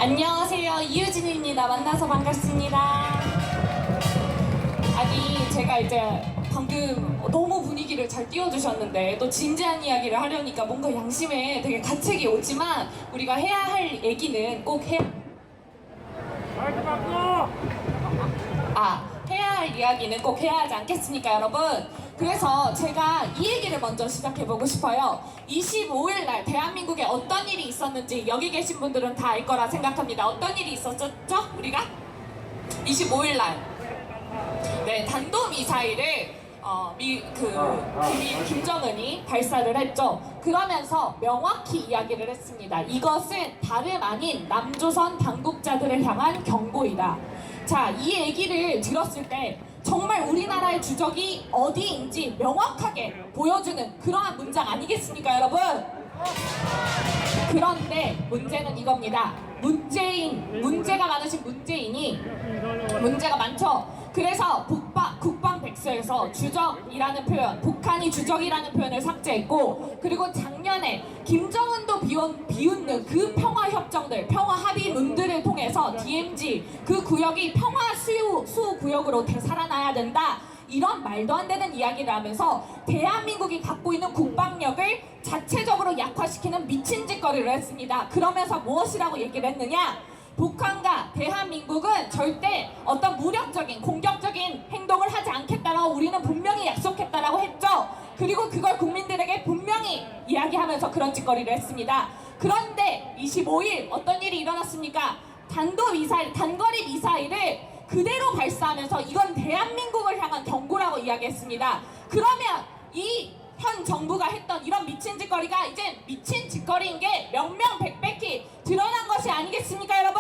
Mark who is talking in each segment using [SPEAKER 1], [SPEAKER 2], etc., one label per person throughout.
[SPEAKER 1] 안녕하세요. 이유진입니다. 만나서 반갑습니다. 아니, 제가 이제 방금 너무 분위기를 잘 띄워주셨는데 또 진지한 이야기를 하려니까 뭔가 양심에 되게 가책이 오지만 우리가 해야 할 얘기는 꼭 해야 할 이야기는 꼭 해야 하지 않겠습니까, 여러분? 그래서 제가 이 얘기를 먼저 시작해보고 싶어요. 25일 날 대한민국에 어떤 일이 있었는지 여기 계신 분들은 다 알 거라 생각합니다. 어떤 일이 있었죠, 우리가? 25일 날 네, 단도미사일을 김정은이 발사를 했죠. 그러면서 명확히 이야기를 했습니다. 이것은 다름 아닌 남조선 당국자들을 향한 경고이다. 자, 이 얘기를 들었을 때 정말 우리나라의 주적이 어디인지 명확하게 보여주는 그러한 문장 아니겠습니까, 여러분? 그런데 문제는 이겁니다. 문제가 많으신 문재인이 문제가 많죠. 그래서 국방백서에서 주적이라는 표현, 북한이 주적이라는 표현을 삭제했고, 그리고 작년에 김정은도 비웃는 그 평화협정들, 평화합의문들을 통해서 DMZ 그 구역이 평화 수호 구역으로 되살아나야 된다, 이런 말도 안 되는 이야기를 하면서 대한민국이 갖고 있는 국방력을 자체적으로 약화시키는 미친 짓거리를 했습니다. 그러면서 무엇이라고 얘기를 했느냐? 북한과 대한민국은 절대 어떤 무력적인 공격적인 행동을 하지 않겠다라고 우리는 분명히 약속했다라고 했죠. 그리고 그걸 국민들에게 분명히 이야기하면서 그런 짓거리를 했습니다. 그런데 25일 어떤 일이 일어났습니까? 단거리 미사일을 그대로 발사하면서 이건 대한민국을 향한 경고라고 이야기했습니다. 그러면 이 현 정부가 했던 이런 미친 짓거리가 이제 미친 짓거리인 게 명명백백히 드러난 것이 아니겠습니까, 여러분?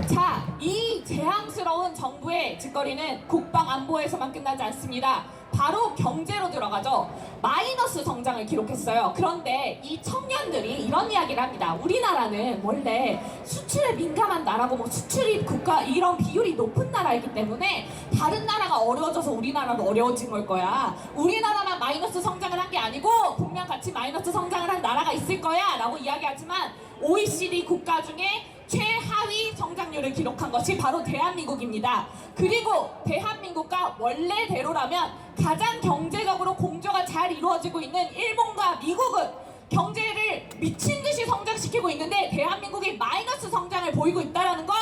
[SPEAKER 1] 자, 이 재앙스러운 정부의 짓거리는 국방 안보에서만 끝나지 않습니다. 바로 경제로 들어가죠. 마이너스 성장을 기록했어요. 그런데 이 청년들이 이런 이야기를 합니다. 우리나라는 원래 수출에 민감한 나라고 뭐 수출입 국가 이런 비율이 높은 나라이기 때문에 다른 나라가 어려워져서 우리나라도 어려워진 걸 거야. 우리나라만 마이너스 성장을 한 게 아니고 분명 같이 마이너스 성장을 한 나라가 있을 거야 라고 이야기하지만 OECD 국가 중에 최하위 성장률을 기록한 것이 바로 대한민국입니다. 그리고 대한민국과 원래대로라면 가장 경제적으로 공조가 잘 이루어지고 있는 일본과 미국은 경제를 미친듯이 성장시키고 있는데 대한민국이 마이너스 성장을 보이고 있다는 건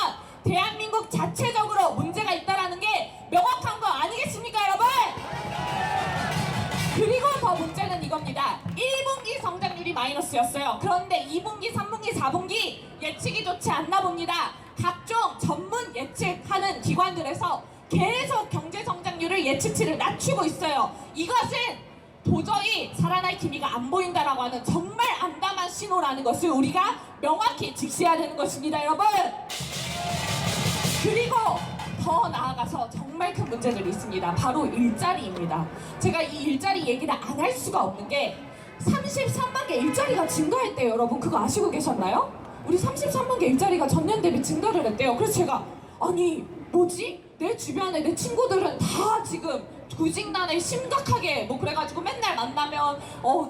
[SPEAKER 1] 대한민국 자체적으로 문제가 있다는 게 명확한 거 아니겠습니까, 여러분? 그리고 더 문제는 이겁니다. 1분기 성장률이 마이너스였어요. 그런데 2분기, 3분기, 4분기 예측이 좋지 않나 봅니다. 각종 전문 예측하는 기관들에서 계속 경제 성장률을 예측치를 낮추고 있어요. 이것은 도저히 살아날 기미가 안 보인다라고 하는 정말 암담한 신호라는 것을 우리가 명확히 직시해야 되는 것입니다, 여러분. 그리고 더 나아가서 정말 큰 문제들이 있습니다. 바로 일자리입니다. 제가 이 일자리 얘기를 안 할 수가 없는 게 33만 개 일자리가 증가했대요. 여러분 그거 아시고 계셨나요? 우리 33만 개 일자리가 전년 대비 증가를 했대요. 그래서 제가 아니 뭐지? 내 주변에 내 친구들은 다 지금 구직난에 심각하게 뭐 그래가지고 맨날 만나면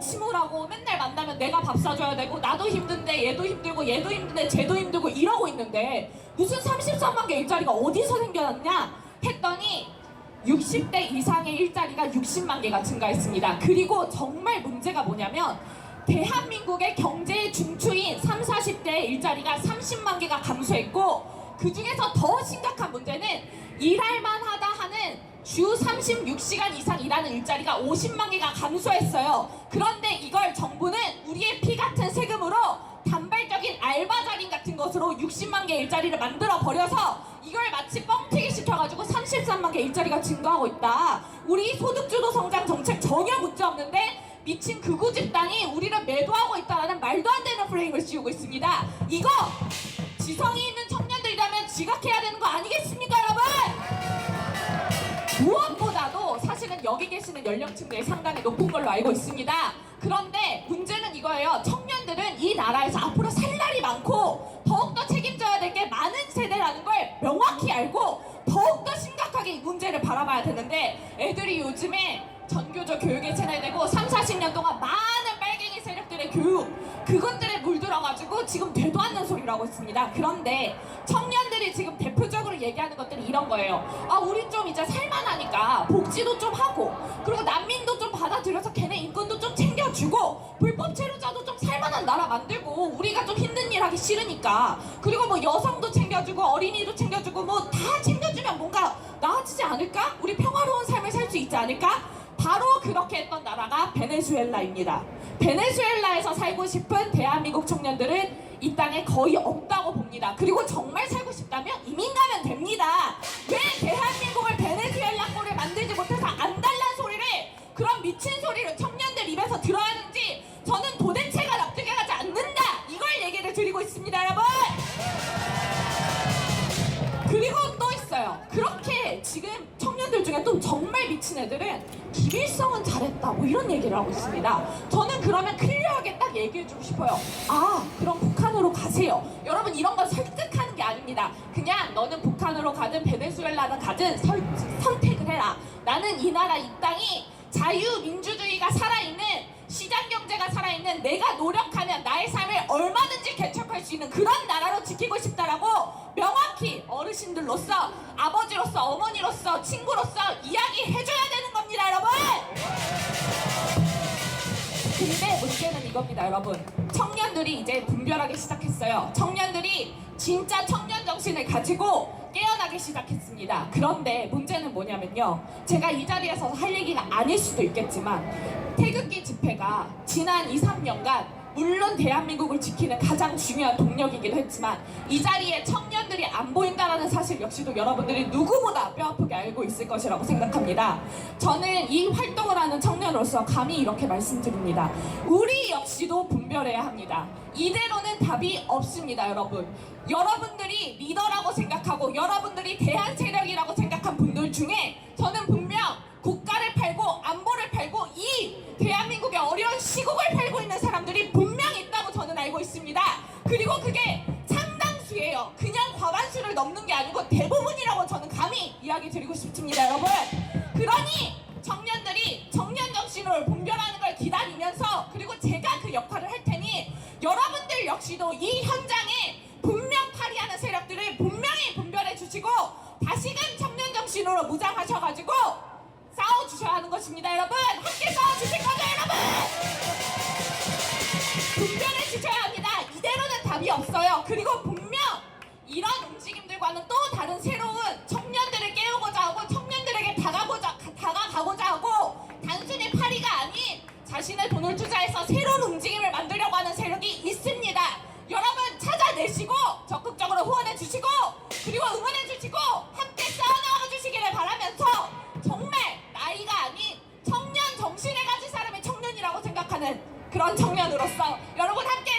[SPEAKER 1] 침울하고 맨날 만나면 내가 밥 사줘야 되고 나도 힘든데 얘도 힘들고 얘도 힘든데 쟤도 힘들고 이러고 있는데 무슨 33만 개 일자리가 어디서 생겨났냐 했더니 60대 이상의 일자리가 60만 개가 증가했습니다. 그리고 정말 문제가 뭐냐면 대한민국의 경제의 중추인 30, 40대의 일자리가 30만 개가 감소했고 그 중에서 더 심각한 문제는 일할만 하다 하는 주 36시간 이상 일하는 일자리가 50만 개가 감소했어요. 그런데 이걸 정부는 우리의 피 같은 세금으로 단발적인 알바 자리 같은 것으로 60만 개 일자리를 만들어 버려서 이걸 마치 뻥튀기 시켜가지고 33만 개 일자리가 증가하고 있다. 우리 소득주도 성장 정책 전혀 문제 없는데 미친 극우 집단이 우리를 매도하고 있다는 말도 안 되는 프레임을 씌우고 있습니다. 이거 지성이 있는 청년들이라면 지각해야 되는 거 아니겠습니까, 여러분? 무엇보다도 사실은 여기 계시는 연령층들이 상당히 높은 걸로 알고 있습니다. 그런데 문제는 이거예요. 청년들은 이 나라에서 앞으로 살 날이 많고 더욱더 책임져야 될 게 많은 세대라는 걸 명확히 알고 더욱더 심각하게 이 문제를 바라봐야 되는데 애들이 요즘에 전교조 교육에 체내되고 30, 40년 동안 많은 빨갱이 세력들의 교육 그것들에 물들어가지고 지금 되도 않는 소리를 하고 있습니다. 그런데 청년들이 지금 대표적으로 얘기하는 것들이 이런 거예요. 아, 우리 좀 이제 살만하니까 복지도 좀 하고, 그리고 난민도 좀 받아들여서 걔네 인권도 좀 챙겨주고, 불법 체류자도 좀 살만한 나라 만들고, 우리가 좀 힘든 일 하기 싫으니까, 그리고 뭐 여성도 챙겨주고 어린이도 챙겨주고 뭐 다 챙겨주면 뭔가 나아지지 않을까? 우리 평화로운 삶을 살 수 있지 않을까? 바로 그렇게 했던 나라가 베네수엘라입니다. 베네수엘라에서 살고 싶은 대한민국 청년들은 이 땅에 거의 없다고 봅니다. 그리고 정말 살고 싶다면 이민 가면 됩니다. 왜 대한민국을 베네수엘라 꼴을 만들지 못해서 안달난 소리를, 그런 미친 소리를 청년들 입에서 들어야 하는지 저는 도대체가 납득이 가지 않는다, 이걸 얘기를 드리고 있습니다, 여러분. 그리고 또 있어요. 그렇게 지금 청년들 중에 또 정말 미친 애들은 김일성은 잘했다 뭐 이런 얘기를 하고 있습니다. 저는 그러면 클리어하게 딱 얘기해주고 싶어요. 아, 그럼 북한으로 가세요. 여러분, 이런 건 설득하는 게 아닙니다. 그냥 너는 북한으로 가든 베네수엘라를 가든 선택을 해라. 나는 이 나라 이 땅이 자유민주주의가 살아있는, 시장경제가 살아있는, 내가 노력하면 나의 삶을 얼마든지 개척할 수 있는 그런 나라로 지키고 싶다라고 명확히 어르신들로서, 아버지로서, 어머니로서, 친구로서 이야기해줘야 되는 겁니다, 여러분. 근데 문제는 이겁니다, 여러분. 청년들이 이제 분별하기 시작했어요. 청년들이 진짜 청년 정신을 가지고 깨어나기 시작했습니다. 그런데 문제는 뭐냐면요, 제가 이 자리에서 할 얘기가 아닐 수도 있겠지만, 태극기 집회가 지난 2, 3년간 물론 대한민국을 지키는 가장 중요한 동력이기도 했지만, 이 자리에 청년들이 안 보인다는 사실 역시도 여러분들이 누구보다 뼈아프게 알고 있을 것이라고 생각합니다. 저는 이 활동을 하는 청년으로서 감히 이렇게 말씀드립니다. 우리 역시도 분별해야 합니다. 이대로는 답이 없습니다, 여러분. 여러분들이 리더라고 생각하고 여러분들이 대한 세력이라고 생각한 분들 중에 저는 분명 국가를 팔고 안보를 팔고 이 대한민국의 어려운 시국을 팔고 있는 사람들이 분명히 있다고 저는 알고 있습니다. 그리고 그게 상당수예요. 그냥 과반수를 넘는 게 아니고 대부분이라고 저는 감히 이야기 드리고 싶습니다, 여러분. 그러니 청년들이 청년 정신으로 분별하는 걸 기다리면서, 그리고 제가 그 역할을 할 테니 여러분들 역시도 이 현장에 분명 파리하는 세력들을 분명히 분별해 주시고 다시금 청년 정신으로 무장하셔가지고 싸워주셔야 하는 것입니다, 여러분. 함께 싸워주실 거죠, 여러분? 분별해 주셔야 합니다. 이대로는 답이 없어요. 그리고 분명 이런 움직임들과는 또 다른 새로운 청년들을 깨우고자 하고 청년들에게 다가가고자 하고, 단순히 파리가 아닌 자신의 돈을 투자해서 새로운 움직임을 만들려고 하는 세력이 있습니다. 여러분, 찾아내시고 적극적으로 후원해 주시고, 그리고 응원해 주시고 함께 싸워나가 주시기를 바라면서, 정말 나이가 아닌 청년 정신을 가진 사람이 청년이라고 생각하는 그런 청년으로서 여러분 함께